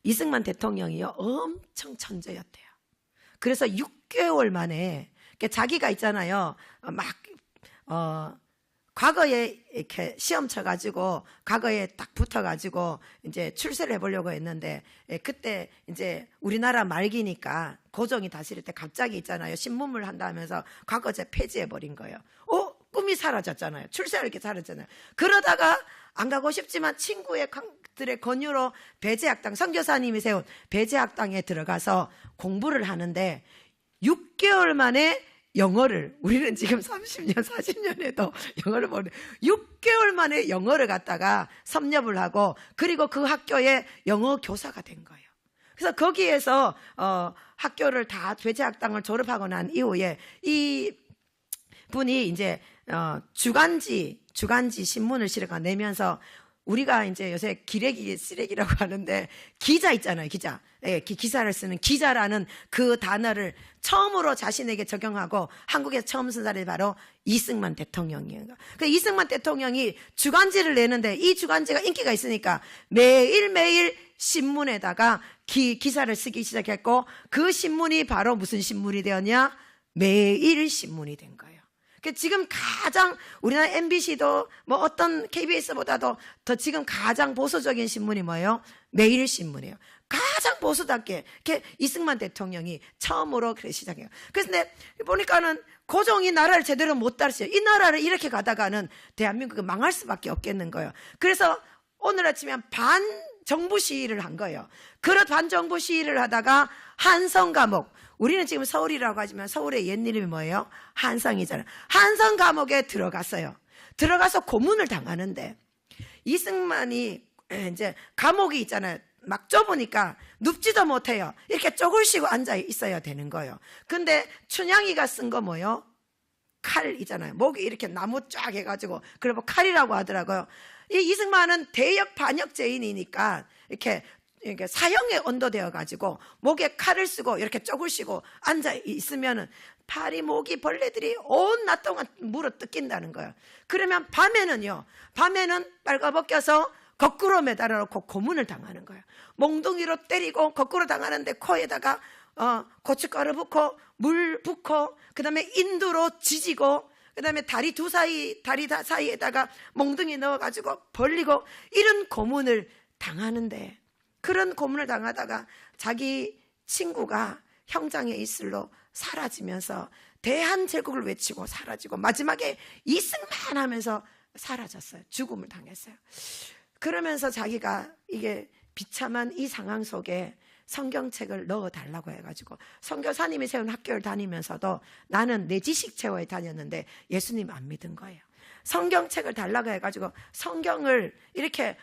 이승만 대통령이요, 엄청 천재였대요. 그래서 6개월 만에 자기가 있잖아요. 과거에 이렇게 시험 쳐가지고 과거에 딱 붙어가지고 이제 출세를 해보려고 했는데 그때 이제 우리나라 말기니까 고종이 다스릴 때 갑자기 있잖아요. 신문물 한다 하면서 과거제 폐지해버린 거예요. 꿈이 사라졌잖아요. 출세할 게 사라졌잖아요. 그러다가 안 가고 싶지만 친구들의 권유로 배제학당, 선교사님이 세운 배제학당에 들어가서 공부를 하는데 6개월 만에 영어를, 우리는 지금 30년, 40년 해도 영어를 모르는데 6개월 만에 영어를 갖다가 섭렵을 하고 그리고 그 학교에 영어 교사가 된 거예요. 그래서 거기에서 학교를 다 배제학당을 졸업하고 난 이후에 이 분이 이제 주간지 신문을 실어가 내면서 우리가 이제 요새 기레기 쓰레기라고 하는데 기자 있잖아요. 기자. 예, 기사를 쓰는 기자라는 그 단어를 처음으로 자신에게 적용하고 한국에서 처음 쓴 사람이 바로 이승만 대통령이에요. 그 이승만 대통령이 주간지를 내는데 이 주간지가 인기가 있으니까 매일매일 신문에다가 기사를 쓰기 시작했고 그 신문이 바로 무슨 신문이 되었냐? 매일 신문이 된 거예요. 지금 가장 우리나라 MBC도 뭐 어떤 KBS보다도 더 지금 가장 보수적인 신문이 뭐예요? 매일신문이에요. 가장 보수답게 이승만 대통령이 처음으로 그래 시작해요. 그래서 보니까는 고종이 나라를 제대로 못 다스려요. 이 나라를 이렇게 가다가는 대한민국이 망할 수밖에 없겠는 거예요. 그래서 오늘 아침에 반정부 시위를 한 거예요. 그런 반정부 시위를 하다가 한성 감옥, 우리는 지금 서울이라고 하지만 서울의 옛 이름이 뭐예요? 한성이잖아요. 한성 감옥에 들어갔어요. 들어가서 고문을 당하는데 이승만이 이제 감옥이 있잖아요. 막 좁으니까 눕지도 못해요. 이렇게 쪼글시고 앉아 있어야 되는 거예요. 근데 춘향이가 쓴 거 뭐예요? 칼 있잖아요. 목에 이렇게 나무 쫙 해가지고 그리고 칼이라고 하더라고요. 이 이승만은 대역 반역죄인이니까 이렇게 사형에 언도되어 가지고 목에 칼을 쓰고 이렇게 쪽을 씌고 앉아 있으면은 파리, 모기, 벌레들이 온 낮 동안 물어 뜯긴다는 거예요. 그러면 밤에는 빨가벗겨서 거꾸로 매달아 놓고 고문을 당하는 거예요. 몽둥이로 때리고 거꾸로 당하는데 코에다가 고춧가루 붓고 물 붓고 그다음에 인두로 지지고 그다음에 다리 사이에다가 몽둥이 넣어가지고 벌리고 이런 고문을 당하는데, 그런 고문을 당하다가 자기 친구가 형장의 이슬로 사라지면서 대한제국을 외치고 사라지고 마지막에 이승만 하면서 사라졌어요. 죽음을 당했어요. 그러면서 자기가 이게 비참한 이 상황 속에 성경책을 넣어달라고 해가지고 선교사님이 세운 학교를 다니면서도 나는 내 지식 채워에 다녔는데 예수님 안 믿은 거예요. 성경책을 달라고 해가지고 성경을 이렇게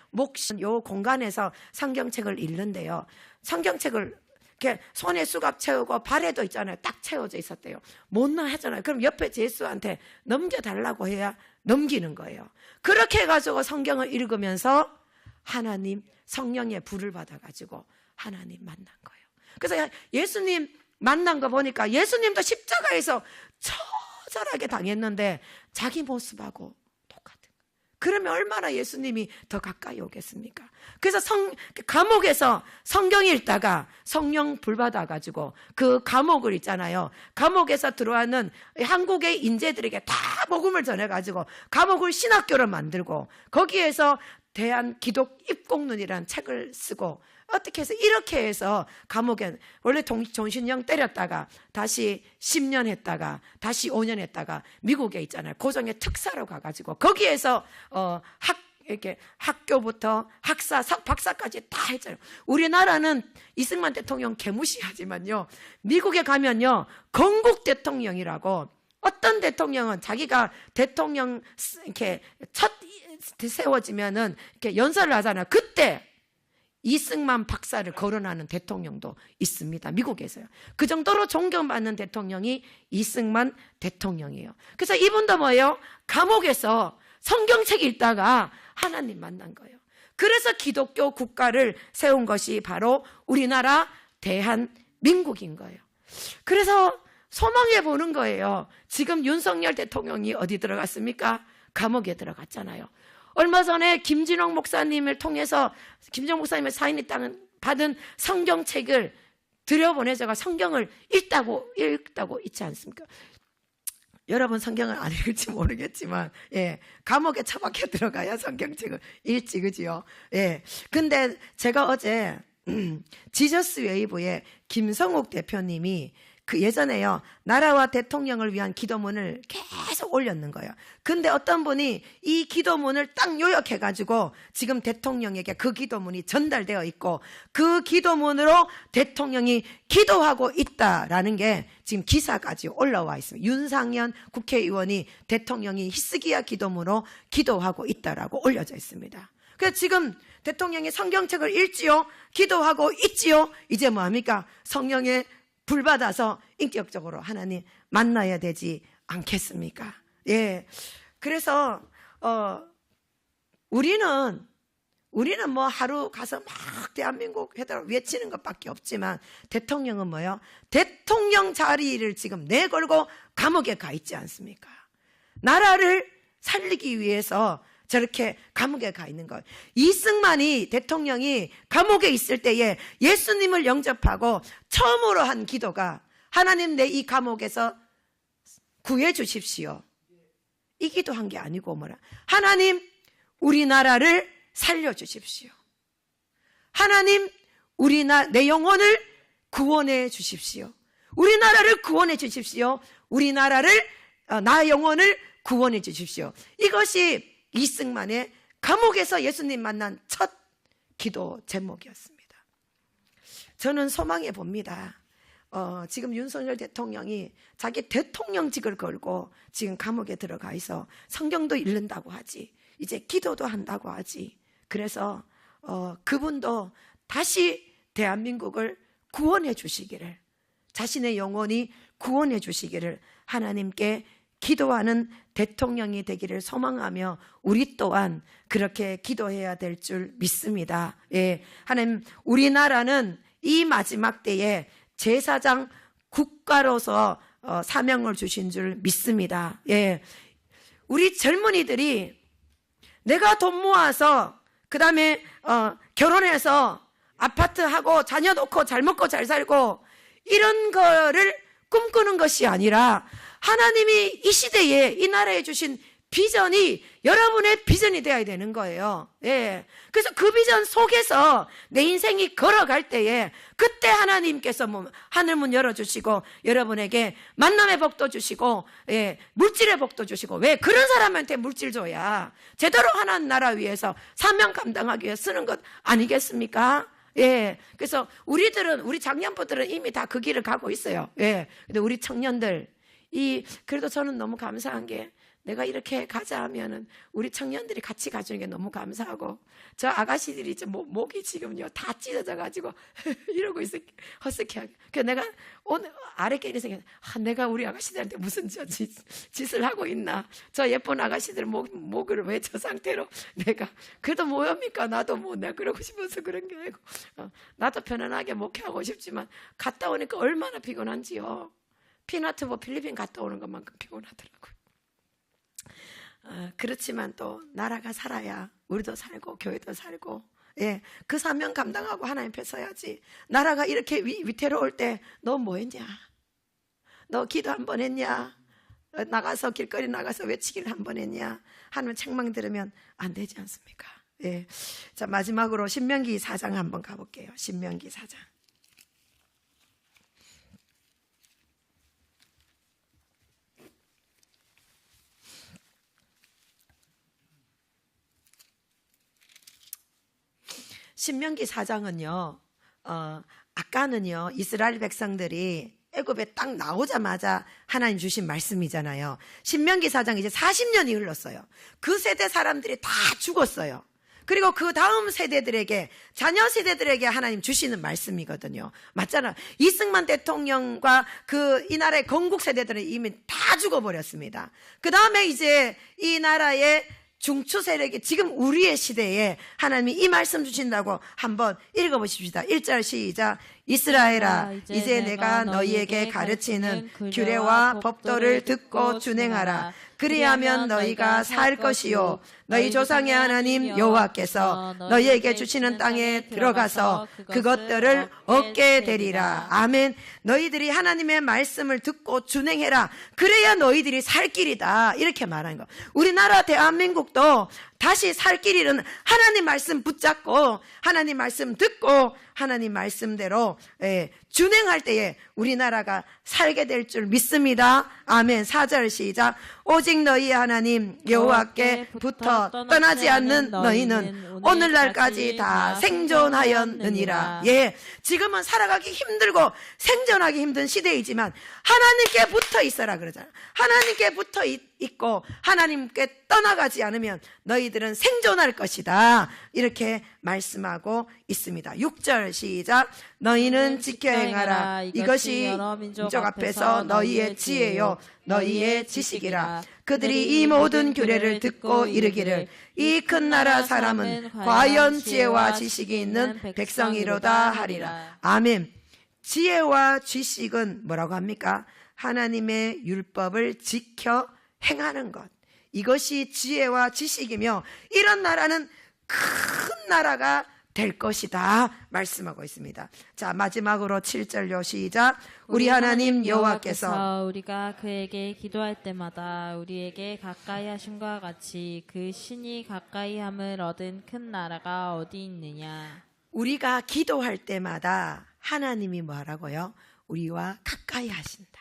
요 공간에서 성경책을 읽는데요. 성경책을 이렇게 손에 수갑 채우고 발에도 있잖아요. 딱 채워져 있었대요. 못 나 하잖아요. 그럼 옆에 제수한테 넘겨달라고 해야 넘기는 거예요. 그렇게 해가지고 성경을 읽으면서 하나님 성령의 불을 받아가지고 하나님 만난 거예요. 그래서 예수님 만난 거 보니까 예수님도 십자가에서 처절하게 당했는데 자기 모습하고 똑같은 거예요. 그러면 얼마나 예수님이 더 가까이 오겠습니까? 그래서 감옥에서 성경 읽다가 성령 불 받아가지고 그 감옥을 있잖아요. 감옥에서 들어왔는 한국의 인재들에게 다 복음을 전해가지고 감옥을 신학교로 만들고 거기에서 대한 기독 입공론이라는 책을 쓰고 어떻게 해서 이렇게 해서 감옥에 원래 종신형 때렸다가 다시 10년 했다가 다시 5년 했다가 미국에 있잖아요. 고정의 특사로 가가지고 거기에서 이렇게 학교부터 학사, 박사까지 다 했잖아요. 우리나라는 이승만 대통령 개무시하지만요. 미국에 가면요. 건국 대통령이라고 어떤 대통령은 자기가 대통령 이렇게 첫 세워지면은 이렇게 연설을 하잖아요. 그때 이승만 박사를 거론하는 대통령도 있습니다. 미국에서요. 그 정도로 존경받는 대통령이 이승만 대통령이에요. 그래서 이분도 뭐예요? 감옥에서 성경책 읽다가 하나님 만난 거예요. 그래서 기독교 국가를 세운 것이 바로 우리나라 대한민국인 거예요. 그래서 소망해 보는 거예요. 지금 윤석열 대통령이 어디 들어갔습니까? 감옥에 들어갔잖아요. 얼마 전에 김진홍 목사님을 통해서 김진홍 목사님의 사인이 받은 성경책을 들여보내자가 성경을 읽다고 있지 않습니까? 여러분 성경을 안 읽을지 모르겠지만, 감옥에 처박혀 들어가야 성경책을 읽지, 그지요? 근데 제가 어제, 지저스 웨이브의 김성욱 대표님이 그 예전에요, 나라와 대통령을 위한 기도문을 계속 올렸는 거예요. 근데 어떤 분이 이 기도문을 딱 요약해가지고 지금 대통령에게 그 기도문이 전달되어 있고 그 기도문으로 대통령이 기도하고 있다라는 게 지금 기사까지 올라와 있습니다. 윤상현 국회의원이 대통령이 히스기야 기도문으로 기도하고 있다라고 올려져 있습니다. 그래서 지금 대통령이 성경책을 읽지요, 기도하고 있지요. 이제 뭐합니까? 성령의 불 받아서 인격적으로 하나님 만나야 되지 않겠습니까? 그래서 우리는 뭐 하루 가서 막 대한민국 해달 외치는 것밖에 없지만 대통령은 뭐예요? 대통령 자리를 지금 내걸고 감옥에 가 있지 않습니까? 나라를 살리기 위해서 저렇게 감옥에 가 있는 거예요. 이승만이 대통령이 감옥에 있을 때에 예수님을 영접하고 처음으로 한 기도가 하나님 내 이 감옥에서 구해 주십시오. 이 기도한 게 아니고 뭐라, 하나님 우리나라를 살려 주십시오. 하나님 내 영혼을 구원해 주십시오. 우리나라를 구원해 주십시오. 나 영혼을 구원해 주십시오. 이것이 이승만의 감옥에서 예수님 만난 첫 기도 제목이었습니다. 저는 소망해 봅니다. 지금 윤석열 대통령이 자기 대통령직을 걸고 지금 감옥에 들어가 있어 성경도 읽는다고 하지, 이제 기도도 한다고 하지. 그래서 그분도 다시 대한민국을 구원해 주시기를, 자신의 영혼이 구원해 주시기를 하나님께 기도하는 대통령이 되기를 소망하며 우리 또한 그렇게 기도해야 될 줄 믿습니다. 예, 하나님, 우리나라는 이 마지막 때에 제사장 국가로서 사명을 주신 줄 믿습니다. 예, 우리 젊은이들이 내가 돈 모아서 그 다음에 결혼해서 아파트하고 자녀 놓고 잘 먹고 잘 살고 이런 거를 꿈꾸는 것이 아니라 하나님이 이 시대에 이 나라에 주신 비전이 여러분의 비전이 되어야 되는 거예요. 예. 그래서 그 비전 속에서 내 인생이 걸어갈 때에 그때 하나님께서 하늘문 열어주시고 여러분에게 만남의 복도 주시고, 예, 물질의 복도 주시고. 왜? 그런 사람한테 물질 줘야 제대로 하나님 나라 위해서 사명 감당하기 위해 쓰는 것 아니겠습니까? 예. 그래서 우리 장년부들은 이미 다 그 길을 가고 있어요. 예. 근데 우리 청년들, 그래도 저는 너무 감사한 게 내가 이렇게 가자 하면은 우리 청년들이 같이 가주는 게 너무 감사하고, 저 아가씨들이 목이 지금요 다 찢어져가지고 이러고 있어, 허스키하게. 그래서 내가 오늘 아랫게 이렇게 생각해, 내가 우리 아가씨들한테 무슨 짓을 하고 있나. 저 예쁜 아가씨들 목을 왜 저 상태로 내가. 그래도 뭐합니까? 나도 내가 그러고 싶어서 그런 게 아니고, 나도 편안하게 목회하고 싶지만 갔다 오니까 얼마나 피곤한지요. 피나트보 필리핀 갔다 오는 것만큼 피곤하더라고요. 그렇지만 또 나라가 살아야 우리도 살고 교회도 살고, 예, 그 사명 감당하고 하나님 앞에 서야지. 나라가 이렇게 위태로울 때 너 뭐 했냐? 너 기도 한 번 했냐? 나가서 길거리 나가서 외치기를 한 번 했냐? 하는 책망 들으면 안 되지 않습니까? 예. 자, 마지막으로 신명기 4장 한번 가볼게요. 신명기 4장. 신명기 4장은요, 아까는요, 이스라엘 백성들이 애굽에 딱 나오자마자 하나님 주신 말씀이잖아요. 신명기 4장 이제 40년이 흘렀어요. 그 세대 사람들이 다 죽었어요. 그리고 그 다음 세대들에게, 자녀 세대들에게 하나님 주시는 말씀이거든요. 맞잖아요. 이승만 대통령과 이 나라의 건국 세대들은 이미 다 죽어버렸습니다. 그 다음에 이제 이 나라의 중추 세력이 지금 우리의 시대에 하나님이 이 말씀 주신다고 한번 읽어보십시다. 1절 시작. 이스라엘아, 이제 내가 너희에게 가르치는 규례와 법도를 듣고 준행하라. 그리하면 너희가 살 것이요, 너희 조상의 하나님 여호와께서 너희에게 주시는 땅에 들어가서 그것들을 얻게 되리라. 아멘. 너희들이 하나님의 말씀을 듣고 준행해라. 그래야 너희들이 살 길이다. 이렇게 말하는 거. 우리나라 대한민국도 다시 살 길은 하나님 말씀 붙잡고 하나님 말씀 듣고 하나님 말씀대로 준행할 때에 우리나라가 살게 될 줄 믿습니다. 아멘. 4절 시작. 오직 너희 하나님 여호와께부터 떠나지 않는 너희는 오늘날까지 다 생존하였느니라. 예, 지금은 살아가기 힘들고 생존하기 힘든 시대이지만 하나님께 붙어 있어라 그러잖아요. 하나님께 붙어 있고 하나님께 떠나가지 않으면 너희들은 생존할 것이다. 이렇게 말씀하고 있습니다. 6절 시작. 너희는 지켜 행하라. 이것이 여러 민족 앞에서 너희의 지혜요 너희의 지식이라. 그들이 이 모든 규례를 듣고 이르기를 이 큰 나라 사람은 과연 지혜와 지식이 있는 백성이로다 하리라. 아멘. 지혜와 지식은 뭐라고 합니까? 하나님의 율법을 지켜 행하는 것. 이것이 지혜와 지식이며 이런 나라는 큰 나라가 될 것이다 말씀하고 있습니다. 자, 마지막으로 7절요 시작. 우리 하나님 여호와께서 우리가 그에게 기도할 때마다 우리에게 가까이 하심과 같이 그 신이 가까이 함을 얻은 큰 나라가 어디 있느냐. 우리가 기도할 때마다 하나님이 뭐라고요? 우리와 가까이 하신다.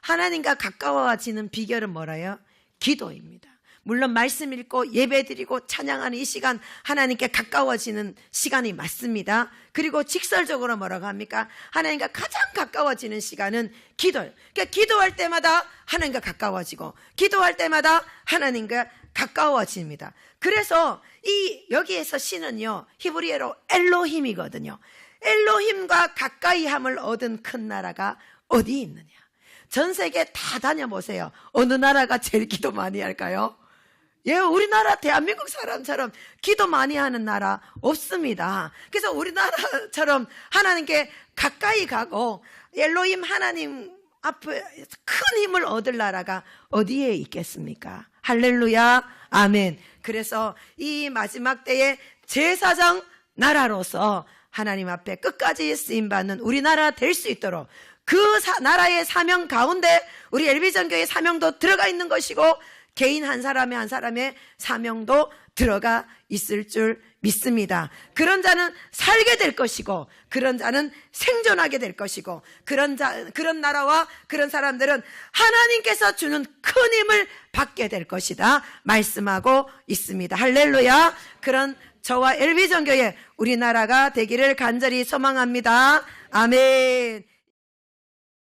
하나님과 가까워지는 비결은 뭐라요? 기도입니다. 물론 말씀 읽고 예배드리고 찬양하는 이 시간 하나님께 가까워지는 시간이 맞습니다. 그리고 직설적으로 뭐라고 합니까? 하나님과 가장 가까워지는 시간은 기도예요. 그러니까 기도할 때마다 하나님과 가까워지고 기도할 때마다 하나님과 가까워집니다. 그래서 여기에서 신은요, 히브리어로 엘로힘이거든요. 엘로힘과 가까이함을 얻은 큰 나라가 어디 있느냐? 전 세계 다 다녀보세요. 어느 나라가 제일 기도 많이 할까요? 예, 우리나라 대한민국 사람처럼 기도 많이 하는 나라 없습니다. 그래서 우리나라처럼 하나님께 가까이 가고 엘로힘 하나님 앞에 큰 힘을 얻을 나라가 어디에 있겠습니까? 할렐루야, 아멘. 그래서 이 마지막 때에 제사장 나라로서 하나님 앞에 끝까지 쓰임받는 우리나라 될 수 있도록 그 나라의 사명 가운데 우리 엘비전교회 사명도 들어가 있는 것이고 개인 한 사람의 사명도 들어가 있을 줄 믿습니다. 그런 자는 살게 될 것이고 그런 자는 생존하게 될 것이고 그런 나라와 그런 사람들은 하나님께서 주는 큰 힘을 받게 될 것이다 말씀하고 있습니다. 할렐루야. 그런 저와 엘비전교회 우리나라가 되기를 간절히 소망합니다. 아멘.